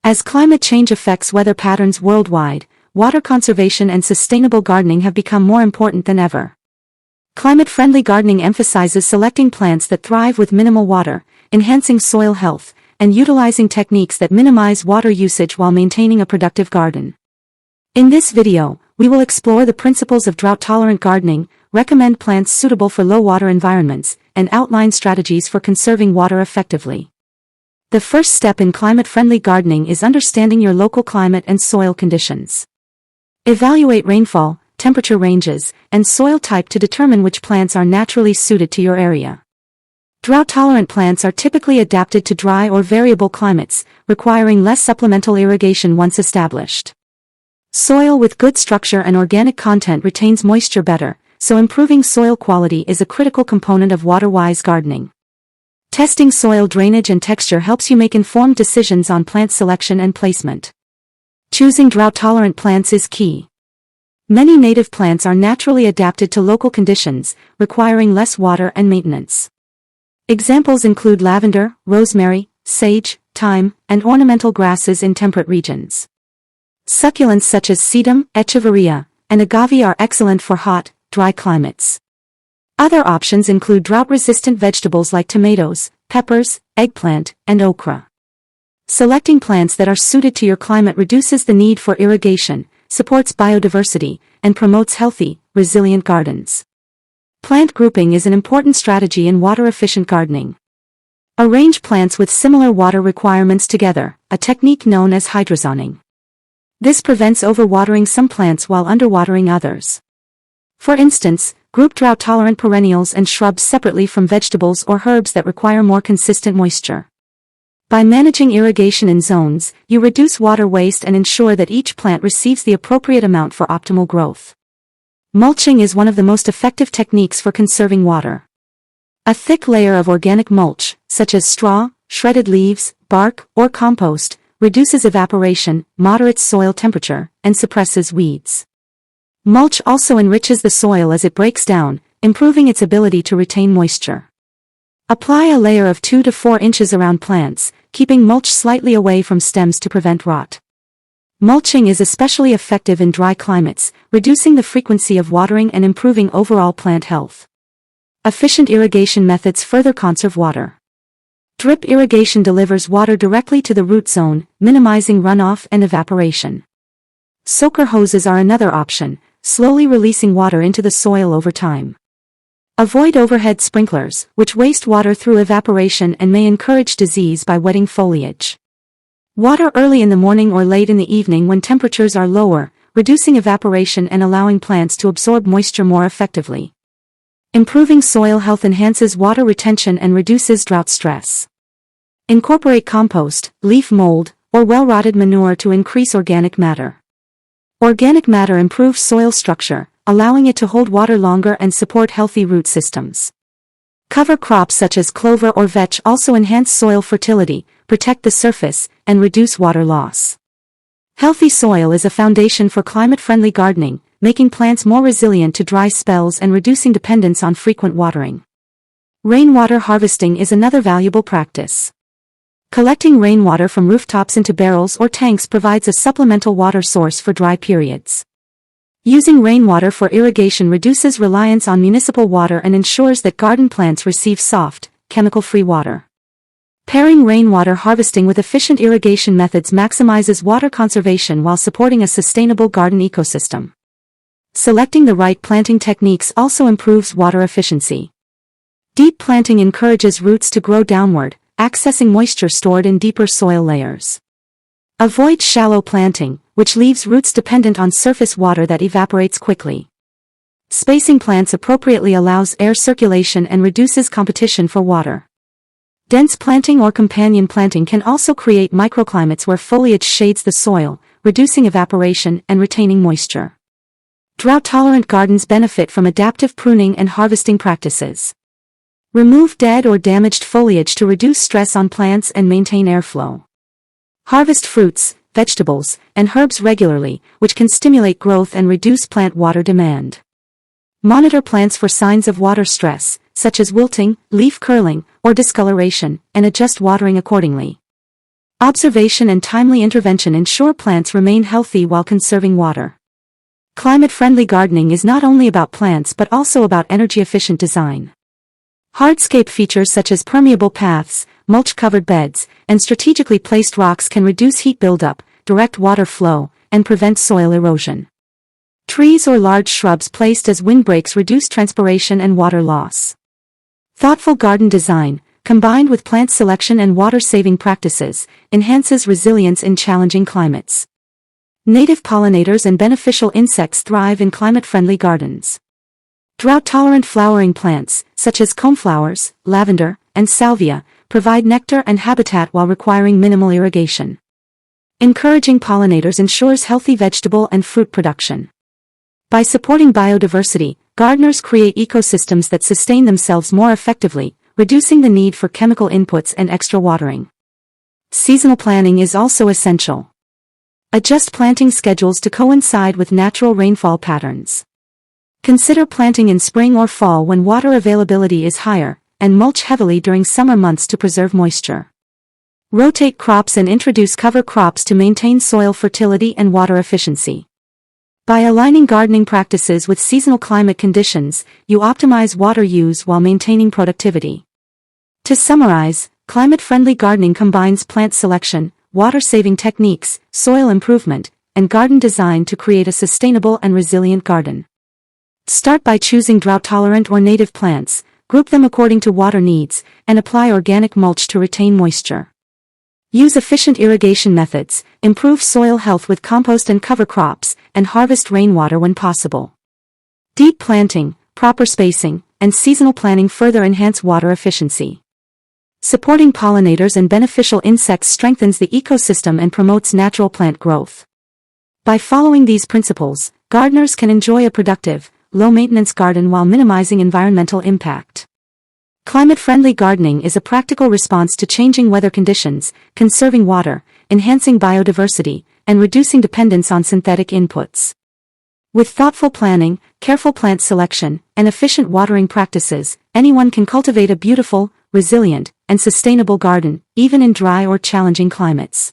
As climate change affects weather patterns worldwide, water conservation and sustainable gardening have become more important than ever. Climate-friendly gardening emphasizes selecting plants that thrive with minimal water, enhancing soil health, and utilizing techniques that minimize water usage while maintaining a productive garden. In this video, we will explore the principles of drought-tolerant gardening, recommend plants suitable for low-water environments, and outline strategies for conserving water effectively. The first step in climate-friendly gardening is understanding your local climate and soil conditions. Evaluate rainfall, temperature ranges, and soil type to determine which plants are naturally suited to your area. Drought-tolerant plants are typically adapted to dry or variable climates, requiring less supplemental irrigation once established. Soil with good structure and organic content retains moisture better, so improving soil quality is a critical component of water-wise gardening. Testing soil drainage and texture helps you make informed decisions on plant selection and placement. Choosing drought-tolerant plants is key. Many native plants are naturally adapted to local conditions, requiring less water and maintenance. Examples include lavender, rosemary, sage, thyme, and ornamental grasses in temperate regions. Succulents such as sedum, echeveria, and agave are excellent for hot, dry climates. Other options include drought-resistant vegetables like tomatoes, peppers, eggplant, and okra. Selecting plants that are suited to your climate reduces the need for irrigation, supports biodiversity, and promotes healthy, resilient gardens. Plant grouping is an important strategy in water-efficient gardening. Arrange plants with similar water requirements together, a technique known as hydrozoning. This prevents overwatering some plants while underwatering others. For instance, group drought-tolerant perennials and shrubs separately from vegetables or herbs that require more consistent moisture. By managing irrigation in zones, you reduce water waste and ensure that each plant receives the appropriate amount for optimal growth. Mulching is one of the most effective techniques for conserving water. A thick layer of organic mulch, such as straw, shredded leaves, bark, or compost, reduces evaporation, moderates soil temperature, and suppresses weeds. Mulch also enriches the soil as it breaks down, improving its ability to retain moisture. Apply a layer of 2 to 4 inches around plants, keeping mulch slightly away from stems to prevent rot. Mulching is especially effective in dry climates, reducing the frequency of watering and improving overall plant health. Efficient irrigation methods further conserve water. Drip irrigation delivers water directly to the root zone, minimizing runoff and evaporation. Soaker hoses are another option, slowly releasing water into the soil over time. Avoid overhead sprinklers, which waste water through evaporation and may encourage disease by wetting foliage. Water early in the morning or late in the evening when temperatures are lower, reducing evaporation and allowing plants to absorb moisture more effectively. Improving soil health enhances water retention and reduces drought stress. Incorporate compost, leaf mold, or well-rotted manure to increase organic matter. Organic matter improves soil structure, allowing it to hold water longer and support healthy root systems. Cover crops such as clover or vetch also enhance soil fertility, protect the surface, and reduce water loss. Healthy soil is a foundation for climate-friendly gardening, making plants more resilient to dry spells and reducing dependence on frequent watering. Rainwater harvesting is another valuable practice. Collecting rainwater from rooftops into barrels or tanks provides a supplemental water source for dry periods. Using rainwater for irrigation reduces reliance on municipal water and ensures that garden plants receive soft, chemical-free water. Pairing rainwater harvesting with efficient irrigation methods maximizes water conservation while supporting a sustainable garden ecosystem. Selecting the right planting techniques also improves water efficiency. Deep planting encourages roots to grow downward, accessing moisture stored in deeper soil layers. Avoid shallow planting, which leaves roots dependent on surface water that evaporates quickly. Spacing plants appropriately allows air circulation and reduces competition for water. Dense planting or companion planting can also create microclimates where foliage shades the soil, reducing evaporation and retaining moisture. Drought-tolerant gardens benefit from adaptive pruning and harvesting practices. Remove dead or damaged foliage to reduce stress on plants and maintain airflow. Harvest fruits, vegetables, and herbs regularly, which can stimulate growth and reduce plant water demand. Monitor plants for signs of water stress, such as wilting, leaf curling, or discoloration, and adjust watering accordingly. Observation and timely intervention ensure plants remain healthy while conserving water. Climate-friendly gardening is not only about plants but also about energy-efficient design. Hardscape features such as permeable paths, mulch-covered beds, and strategically placed rocks can reduce heat buildup, direct water flow, and prevent soil erosion. Trees or large shrubs placed as windbreaks reduce transpiration and water loss. Thoughtful garden design, combined with plant selection and water-saving practices, enhances resilience in challenging climates. Native pollinators and beneficial insects thrive in climate-friendly gardens. Drought-tolerant flowering plants, such as coneflowers, lavender, and salvia, provide nectar and habitat while requiring minimal irrigation. Encouraging pollinators ensures healthy vegetable and fruit production. By supporting biodiversity, gardeners create ecosystems that sustain themselves more effectively, reducing the need for chemical inputs and extra watering. Seasonal planning is also essential. Adjust planting schedules to coincide with natural rainfall patterns. Consider planting in spring or fall when water availability is higher, and mulch heavily during summer months to preserve moisture. Rotate crops and introduce cover crops to maintain soil fertility and water efficiency. By aligning gardening practices with seasonal climate conditions, you optimize water use while maintaining productivity. To summarize, climate-friendly gardening combines plant selection, water-saving techniques, soil improvement, and garden design to create a sustainable and resilient garden. Start by choosing drought-tolerant or native plants, group them according to water needs, and apply organic mulch to retain moisture. Use efficient irrigation methods, improve soil health with compost and cover crops, and harvest rainwater when possible. Deep planting, proper spacing, and seasonal planning further enhance water efficiency. Supporting pollinators and beneficial insects strengthens the ecosystem and promotes natural plant growth. By following these principles, gardeners can enjoy a productive, low-maintenance garden while minimizing environmental impact. Climate-friendly gardening is a practical response to changing weather conditions, conserving water, enhancing biodiversity, and reducing dependence on synthetic inputs. With thoughtful planning, careful plant selection, and efficient watering practices, anyone can cultivate a beautiful, resilient, and sustainable garden, even in dry or challenging climates.